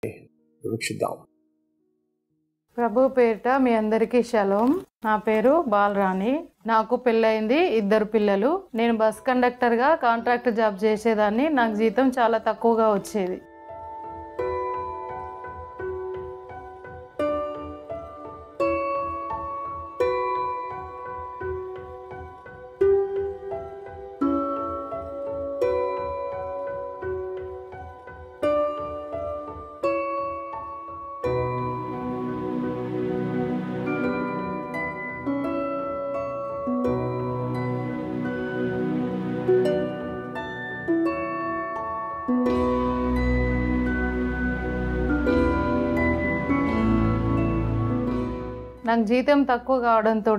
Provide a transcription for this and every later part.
వీక్షిద్దాం. ప్రభు పేరిట మీ అందరికీ షలోం. నా పేరు బాలరాణి. నాకు పెళ్ళయింది, 2 పిల్లలు. నేను బస్ కండక్టర్గా కాంట్రాక్ట్ జాబ్ చేసేదాన్ని. నాకు జీతం చాలా తక్కువగా వచ్చేది. నాకు జీతం తక్కువ కావడంతో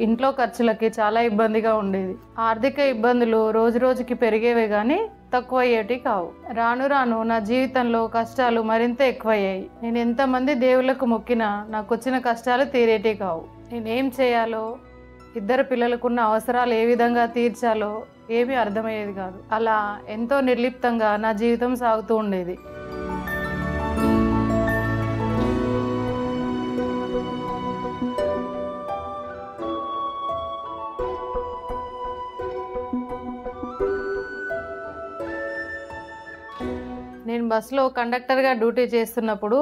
ఇంట్లో ఖర్చులకి చాలా ఇబ్బందిగా ఉండేది. ఆర్థిక ఇబ్బందులు రోజు రోజుకి పెరిగేవే కానీ తక్కువ అయ్యేటి కావు. రాను రాను నా జీవితంలో కష్టాలు మరింత ఎక్కువయ్యాయి. నేను ఎంతమంది దేవుళ్లకు మొక్కినా నాకు వచ్చిన కష్టాలు తీరేటి కావు. నేనేం చేయాలో, 2 పిల్లలకున్న అవసరాలు ఏ విధంగా తీర్చాలో ఏమీ అర్థమయ్యేది కాదు. అలా ఎంతో నిర్లిప్తంగా నా జీవితం సాగుతూ ఉండేది. నేను బస్సులో కండక్టర్గా డ్యూటీ చేస్తున్నప్పుడు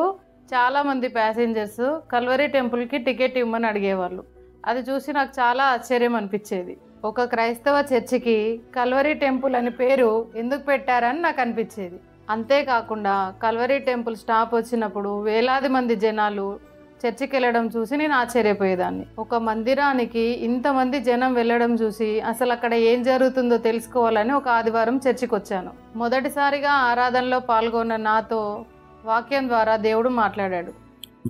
చాలామంది ప్యాసింజర్స్ కల్వరీ టెంపుల్కి టికెట్ ఇవ్వమని అడిగేవాళ్ళు. అది చూసి నాకు చాలా ఆశ్చర్యం అనిపించేది. ఒక క్రైస్తవ చర్చికి కల్వరీ టెంపుల్ అని పేరు ఎందుకు పెట్టారని నాకు అనిపించేది. అంతేకాకుండా కల్వరీ టెంపుల్ స్టాప్ వచ్చినప్పుడు వేలాది మంది జనాలు చర్చికి వెళ్ళడం చూసి నేను ఆశ్చర్యపోయేదాన్ని. ఒక మందిరానికి ఇంతమంది జనం వెళ్ళడం చూసి అసలు అక్కడ ఏం జరుగుతుందో తెలుసుకోవాలని ఒక ఆదివారం చర్చికి వచ్చాను. మొదటిసారిగా ఆరాధనలో పాల్గొన్న నాతో వాక్యం ద్వారా దేవుడు మాట్లాడాడు.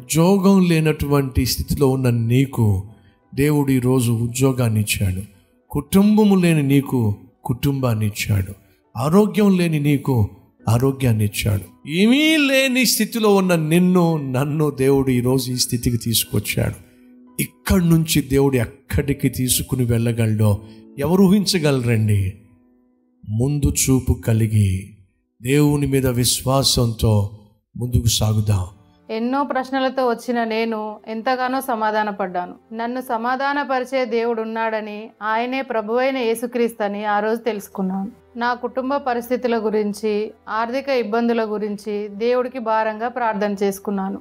ఉద్యోగం లేనటువంటి స్థితిలో ఉన్న నీకు దేవుడు ఈరోజు ఉద్యోగాన్ని ఇచ్చాడు. కుటుంబము లేని నీకు కుటుంబాన్ని ఇచ్చాడు. ఆరోగ్యం లేని నీకు ఆరోగ్యాన్ని ఇచ్చాడు. ఏమీ లేని స్థితిలో ఉన్న నన్ను దేవుడు ఈరోజు ఈ స్థితికి తీసుకొచ్చాడు. ఇక్కడి నుంచి దేవుడు ఎక్కడికి తీసుకుని వెళ్ళగలడో ఎవరు ఊహించగలరండి? ముందు చూపు కలిగి దేవుని మీద విశ్వాసంతో ముందుకు సాగుదాం. ఎన్నో ప్రశ్నలతో వచ్చిన నేను ఎంతగానో సమాధానపడ్డాను. నన్ను సమాధానపరిచే దేవుడు ఉన్నాడని, ఆయనే ప్రభువైన యేసుక్రీస్తని ఆ రోజు తెలుసుకున్నాను. నా కుటుంబ పరిస్థితుల గురించి, ఆర్థిక ఇబ్బందుల గురించి దేవుడికి భారంగా ప్రార్థన చేసుకున్నాను.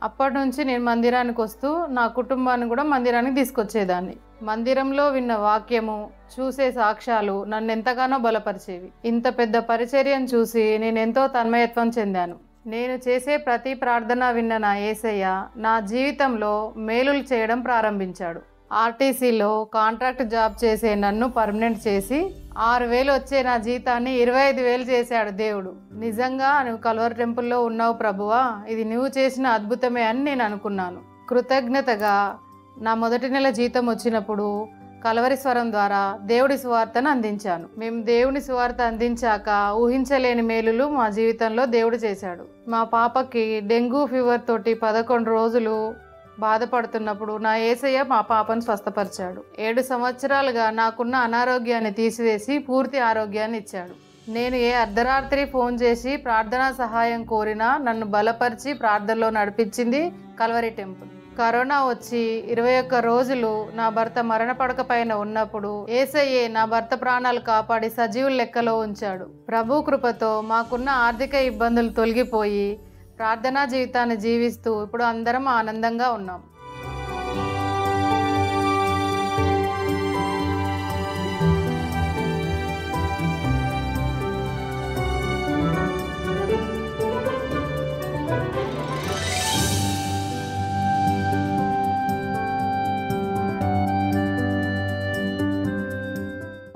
అప్పటి నుంచి నేను మందిరానికి వస్తూ నా కుటుంబాన్ని కూడా మందిరానికి తీసుకొచ్చేదాన్ని. మందిరంలో విన్న వాక్యము, చూసే సాక్ష్యాలు నన్ను ఎంతగానో బలపరిచేవి. ఇంత పెద్ద పరిచర్యను చూసి నేను ఎంతో తన్మయత్వం చెందాను. నేను చేసే ప్రతి ప్రార్థన విన్న నా యేసయ్య నా జీవితంలో మేలులు చేయడం ప్రారంభించాడు. ఆర్టీసీలో కాంట్రాక్ట్ జాబ్ చేసే నన్ను పర్మనెంట్ చేసి 6,000 వచ్చే నా జీతాన్ని 25,000 చేశాడు దేవుడు. నిజంగా నువ్వు కల్వరీ టెంపుల్లో ఉన్నావు ప్రభువా, ఇది నువ్వు చేసిన అద్భుతమే అని నేను అనుకున్నాను. కృతజ్ఞతగా నా మొదటి నెల జీతం వచ్చినప్పుడు కల్వరీ స్వరం ద్వారా దేవుడి సువార్తను అందించాను. మేము దేవుని సువార్త అందించాక ఊహించలేని మేలులు మా జీవితంలో దేవుడు చేశాడు. మా పాపకి డెంగ్యూ ఫీవర్ తోటి 11 రోజులు బాధపడుతున్నప్పుడు నా యేసయ్య మా పాపను స్వస్థపరిచాడు. 7 సంవత్సరాలుగా నాకున్న అనారోగ్యాన్ని తీసివేసి పూర్తి ఆరోగ్యాన్ని ఇచ్చాడు. నేను ఏ అర్ధరాత్రి ఫోన్ చేసి ప్రార్థనా సహాయం కోరినా నన్ను బలపరిచి ప్రార్థనలో నడిపించింది కల్వరీ టెంపుల్. కరోనా వచ్చి 21 రోజులు నా భర్త మరణ పడక పైన ఉన్నప్పుడు యేసయ్యే నా భర్త ప్రాణాలు కాపాడి సజీవుల లెక్కలో ఉంచాడు. ప్రభు కృపతో మాకున్న ఆర్థిక ఇబ్బందులు తొలగిపోయి ప్రార్థనా జీవితాన్ని జీవిస్తూ ఇప్పుడు అందరం ఆనందంగా ఉన్నాం.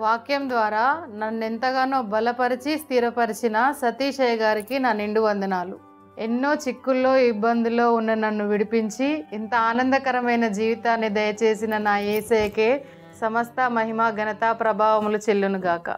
వాక్యం ద్వారా నన్ను ఎంతగానో బలపరిచి స్థిరపరిచిన సతీషయ్య గారికి నా నిండు వందనాలు. ఎన్నో చిక్కుల్లో ఇబ్బందుల్లో ఉన్న నన్ను విడిపించి ఇంత ఆనందకరమైన జీవితాన్ని దయచేసిన నా యేసయ్యకే సమస్త మహిమ ఘనత ప్రభావములు చెల్లునుగాక.